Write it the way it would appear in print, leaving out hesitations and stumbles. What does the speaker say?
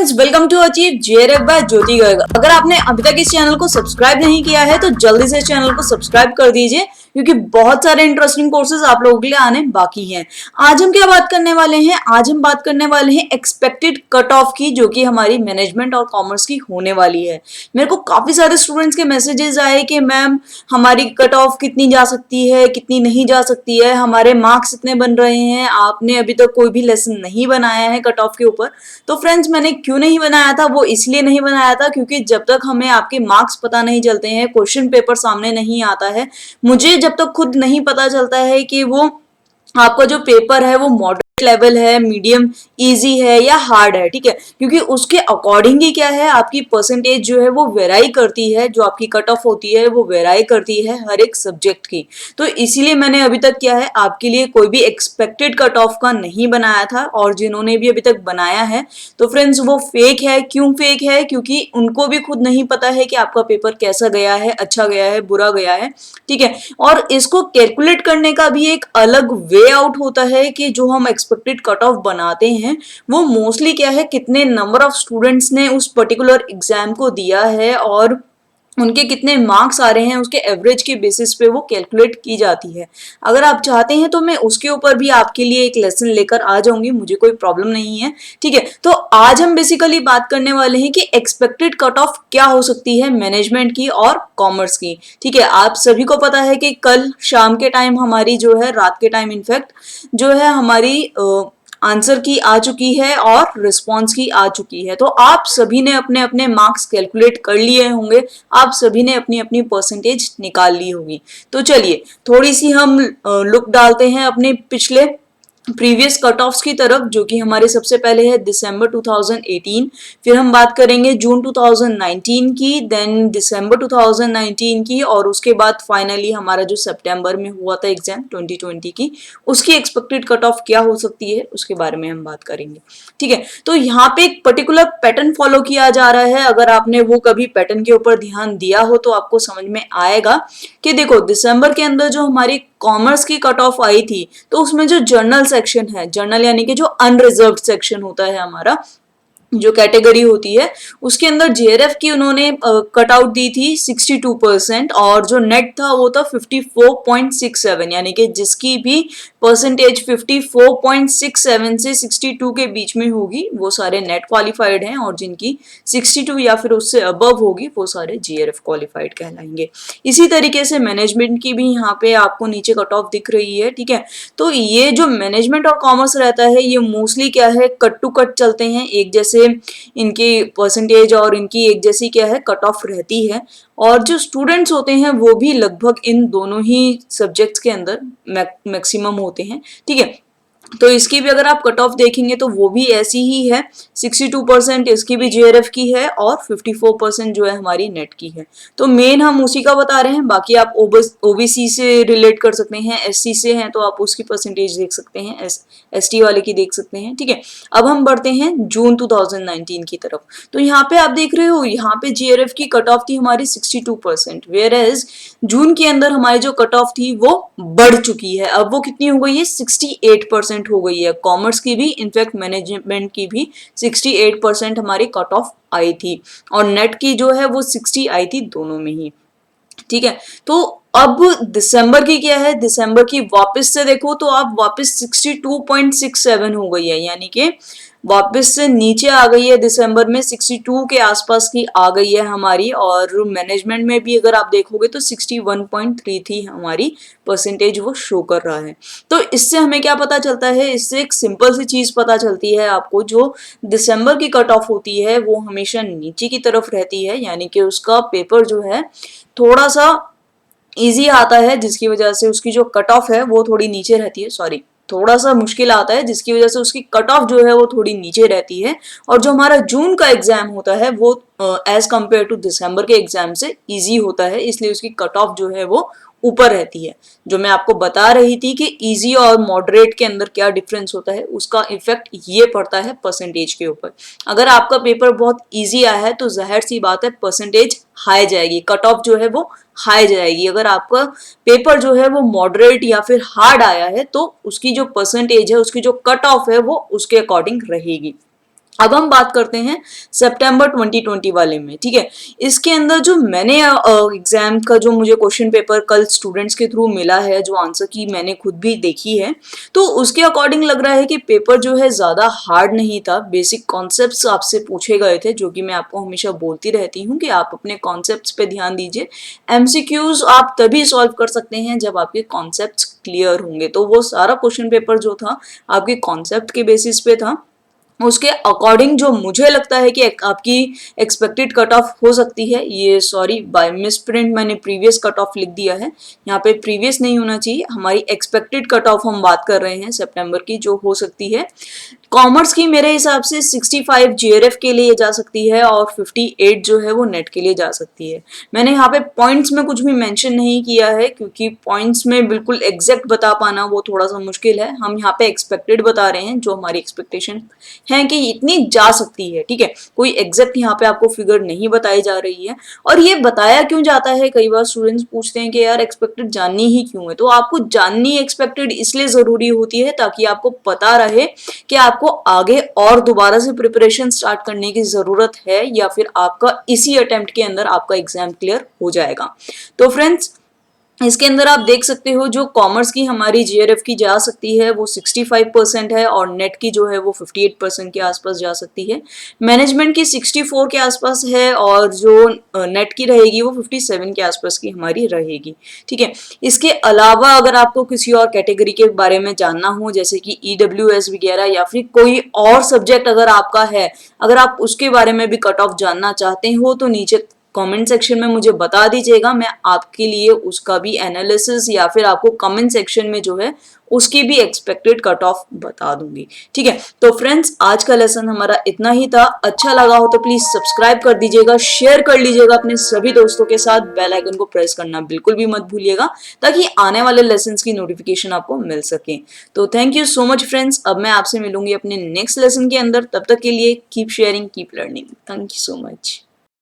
Friends, welcome to achieve JRF by Jyoti Garg. अगर आपने अभी तक इस चैनल को सब्सक्राइब नहीं किया है तो जल्दी से चैनल को सब्सक्राइब कर दीजिए, क्योंकि बहुत सारे इंटरेस्टिंग कोर्सेज आप लोगों के लिए आने बाकी हैं। आज हम क्या बात करने वाले हैं? आज हम बात करने वाले हैं एक्सपेक्टेड कट ऑफ की, जो कि हमारी मैनेजमेंट और कॉमर्स की होने वाली है। मेरे को काफी सारे स्टूडेंट्स के मैसेजेस आए कि मैम हमारी कट ऑफ कितनी जा सकती है, कितनी नहीं जा सकती है, हमारे मार्क्स इतने बन रहे हैं, आपने अभी तक कोई भी लेसन नहीं बनाया है कट ऑफ के ऊपर। तो फ्रेंड्स, मैंने क्यों नहीं बनाया था? वो इसलिए नहीं बनाया था क्योंकि जब तक हमें आपके मार्क्स पता नहीं चलते हैं, क्वेश्चन पेपर सामने नहीं आता है, मुझे जब तक खुद नहीं पता चलता है कि वो आपका जो पेपर है वो मॉडरेट लेवल है, मीडियम इजी है या हार्ड है, ठीक है, क्योंकि उसके अकॉर्डिंग ही क्या है आपकी परसेंटेज जो है वो वेराई करती है, जो आपकी कट ऑफ होती है वो वेराई करती है हर एक सब्जेक्ट की। तो इसीलिए मैंने अभी तक क्या है आपके लिए कोई भी एक्सपेक्टेड कट ऑफ का नहीं बनाया था, और जिन्होंने भी अभी तक बनाया है तो फ्रेंड्स वो फेक है। क्यों फेक है? क्योंकि उनको भी खुद नहीं पता है कि आपका पेपर कैसा गया है, अच्छा गया है, बुरा गया है, ठीक है। और इसको कैलकुलेट करने का भी एक अलग वे आउट होता है कि जो हम एक्सपेक्टेड कट ऑफ बनाते हैं वो मोस्टली क्या है, कितने नंबर ऑफ स्टूडेंट्स ने उस पर्टिकुलर एग्जाम को दिया है और उनके कितने मार्क्स आ रहे हैं, उसके एवरेज के बेसिस पे वो कैलकुलेट की जाती है। अगर आप चाहते हैं तो मैं उसके ऊपर भी आपके लिए एक लेसन लेकर आ जाऊंगी, मुझे कोई प्रॉब्लम नहीं है, ठीक है। तो आज हम बेसिकली बात करने वाले हैं कि एक्सपेक्टेड कट ऑफ क्या हो सकती है मैनेजमेंट की और कॉमर्स की, ठीक है। आप सभी को पता है कि कल शाम के टाइम हमारी जो है, रात के टाइम इनफैक्ट जो है हमारी आंसर की आ चुकी है और रिस्पॉन्स की आ चुकी है। तो आप सभी ने अपने अपने मार्क्स कैलकुलेट कर लिए होंगे, आप सभी ने अपनी अपनी परसेंटेज निकाल ली होगी। तो चलिए थोड़ी सी हम लुक डालते हैं अपने पिछले प्रीवियस कट ऑफ्स की तरफ, जो कि हमारे सबसे पहले है दिसंबर 2018, फिर हम बात करेंगे जून 2019 की, देन दिसंबर 2019 की, और उसके बाद फाइनली हमारा जो सितंबर में हुआ था एग्जाम 2020 की, उसकी एक्सपेक्टेड कट ऑफ क्या हो सकती है उसके बारे में हम बात करेंगे, ठीक है। तो यहाँ पे एक पर्टिकुलर पैटर्न फॉलो किया जा रहा है। अगर आपने वो कभी पैटर्न के ऊपर ध्यान दिया हो तो आपको समझ में आएगा कि देखो, दिसंबर के अंदर जो हमारी कॉमर्स की कट ऑफ आई थी तो उसमें जो जर्नल सेक्शन है, जर्नल यानी कि जो अनरिजर्व्ड सेक्शन होता है हमारा, जो कैटेगरी होती है, उसके अंदर जेआरएफ की उन्होंने कट आउट दी थी 62%, और जो नेट था वो था 54.67, यानी कि जिसकी भी परसेंटेज 54.67 से 62 के बीच में होगी वो सारे नेट क्वालिफाइड हैं, और जिनकी 62 या फिर उससे अबव होगी वो सारे जेआरएफ क्वालिफाइड कहलाएंगे। इसी तरीके से मैनेजमेंट की भी यहाँ पे आपको नीचे कट ऑफ दिख रही है, ठीक है। तो ये जो मैनेजमेंट और कॉमर्स रहता है ये मोस्टली क्या है, कट टू कट चलते हैं, एक जैसे इनकी परसेंटेज और इनकी एक जैसी क्या है कट ऑफ रहती है, और जो स्टूडेंट्स होते हैं वो भी लगभग इन दोनों ही सब्जेक्ट्स के अंदर मैक्सिमम होते हैं, ठीक है। तो इसकी भी अगर आप कट ऑफ देखेंगे तो वो भी ऐसी ही है, 62% इसकी भी जेआरएफ की है और 54% जो है हमारी नेट की है। तो मेन हम उसी का बता रहे हैं, बाकी आप ओबीसी से रिलेट कर सकते हैं, एससी से हैं तो आप उसकी परसेंटेज देख सकते हैं, एसटी वाले की देख सकते हैं, ठीक है। अब हम बढ़ते हैं जून 2019 की तरफ। तो यहाँ पे आप देख रहे हो, यहाँ पे जेआरएफ की कट ऑफ थी हमारी 62%, वेयर एज जून के अंदर हमारी जो कट ऑफ थी वो बढ़ चुकी है। अब वो कितनी हो गई है? 68% हो गई है। कॉमर्स की भी, इनफैक्ट मैनेजमेंट की भी 68% हमारी कट ऑफ आई थी, और नेट की जो है वो 60 आई थी, दोनों में ही, ठीक है। तो अब दिसंबर की क्या है, दिसंबर की वापस से देखो तो आप वापस 62.67 हो गई है, यानी कि वापस से नीचे आ गई है, दिसंबर में 62 के आसपास की आ गई है हमारी। और मैनेजमेंट में भी अगर आप देखोगे तो 61.3 थी हमारी परसेंटेज, वो शो कर रहा है। तो इससे हमें क्या पता चलता है? इससे एक सिंपल सी चीज पता चलती है आपको, जो दिसंबर की कट ऑफ होती है वो हमेशा नीचे की तरफ रहती है, यानी कि उसका पेपर जो है थोड़ा सा इजी आता है, जिसकी वजह से उसकी जो कट ऑफ है वो थोड़ी नीचे रहती है, सॉरी, थोड़ा सा मुश्किल आता है जिसकी वजह से उसकी कट ऑफ जो है वो थोड़ी नीचे रहती है। और जो हमारा जून का एग्जाम होता है वो एज कंपेयर टू दिसंबर के एग्जाम से इजी होता है, इसलिए उसकी कट ऑफ जो है वो ऊपर रहती है। जो मैं आपको बता रही थी कि इजी और मॉडरेट के अंदर क्या डिफरेंस होता है, उसका इफेक्ट ये पड़ता है परसेंटेज के ऊपर। अगर आपका पेपर बहुत इजी आया है तो जाहिर सी बात है परसेंटेज हाई जाएगी, कट ऑफ जो है वो हाई जाएगी। अगर आपका पेपर जो है वो मॉडरेट या फिर हार्ड आया है तो उसकी जो परसेंटेज है, उसकी जो कट ऑफ है वो उसके अकॉर्डिंग रहेगी। अब हम बात करते हैं सितंबर 2020 वाले में, ठीक है। इसके अंदर जो मैंने एग्जाम का जो मुझे क्वेश्चन पेपर कल स्टूडेंट्स के थ्रू मिला है, जो आंसर की मैंने खुद भी देखी है, तो उसके अकॉर्डिंग लग रहा है कि पेपर जो है ज़्यादा हार्ड नहीं था। बेसिक कॉन्सेप्ट्स आपसे पूछे गए थे, जो कि मैं आपको हमेशा बोलती रहती हूँ कि आप अपने कॉन्सेप्ट्स पे ध्यान दीजिए। एमसीक्यूज आप तभी सॉल्व कर सकते हैं जब आपके कॉन्सेप्ट्स क्लियर होंगे। तो वो सारा क्वेश्चन पेपर जो था आपके कॉन्सेप्ट के बेसिस पे था। उसके अकॉर्डिंग जो मुझे लगता है कि आपकी एक्सपेक्टेड कट ऑफ हो सकती है, ये सॉरी बाय मिस प्रिंट मैंने प्रीवियस कट ऑफ लिख दिया है, यहाँ पे प्रीवियस नहीं होना चाहिए। हमारी एक्सपेक्टेड कट ऑफ हम बात कर रहे हैं सितंबर की, जो हो सकती है कॉमर्स की मेरे हिसाब से 65 जीआरएफ के लिए जा सकती है और 58 जो है वो नेट के लिए जा सकती है। मैंने यहाँ पे पॉइंट्स में कुछ भी मेंशन नहीं किया है, क्योंकि पॉइंट्स में बिल्कुल एग्जैक्ट बता पाना वो थोड़ा सा मुश्किल है। हम यहाँ पे एक्सपेक्टेड बता रहे हैं, जो हमारी एक्सपेक्टेशन है कि इतनी जा सकती है, ठीक है। कोई एग्जैक्ट यहाँ पे आपको फिगर नहीं बताई जा रही है। और ये बताया क्यों जाता है, कई बार स्टूडेंट्स पूछते हैं कि यार एक्सपेक्टेड जाननी ही क्यों है। तो आपको जाननी एक्सपेक्टेड इसलिए जरूरी होती है ताकि आपको पता रहे कि आपको आगे और दोबारा से प्रिपरेशन स्टार्ट करने की जरूरत है, या फिर आपका इसी अटेम्प्ट के अंदर आपका एग्जाम क्लियर हो जाएगा। तो फ्रेंड्स, इसके अंदर आप देख सकते हो जो कॉमर्स की हमारी जीआरएफ की जा सकती है वो 65% है, और नेट की जो है वो 58% के आसपास जा सकती है। मैनेजमेंट की 64 के आसपास है, और जो नेट की रहेगी वो 57 के आसपास की हमारी रहेगी, ठीक है। इसके अलावा अगर आपको किसी और कैटेगरी के बारे में जानना हो, जैसे कि ईडब्ल्यूएस वगैरह, या फिर कोई और सब्जेक्ट अगर आपका है, अगर आप उसके बारे में भी कट ऑफ जानना चाहते हो, तो नीचे कमेंट सेक्शन में मुझे बता दीजिएगा। मैं आपके लिए उसका भी एनालिसिस, या फिर आपको कमेंट सेक्शन में जो है उसकी भी एक्सपेक्टेड कट ऑफ बता दूंगी, ठीक है। तो फ्रेंड्स, आज का लेसन हमारा इतना ही था। अच्छा लगा हो तो प्लीज सब्सक्राइब कर दीजिएगा, शेयर कर लीजिएगा अपने सभी दोस्तों के साथ, बेल आइकन को प्रेस करना बिल्कुल भी मत भूलिएगा, ताकि आने वाले लेसन्स की नोटिफिकेशन आपको मिल सके। तो thank you so much friends. अब मैं आपसे मिलूंगी अपने नेक्स्ट लेसन के अंदर। तब तक के लिए keep sharing, keep learning. Thank you so much.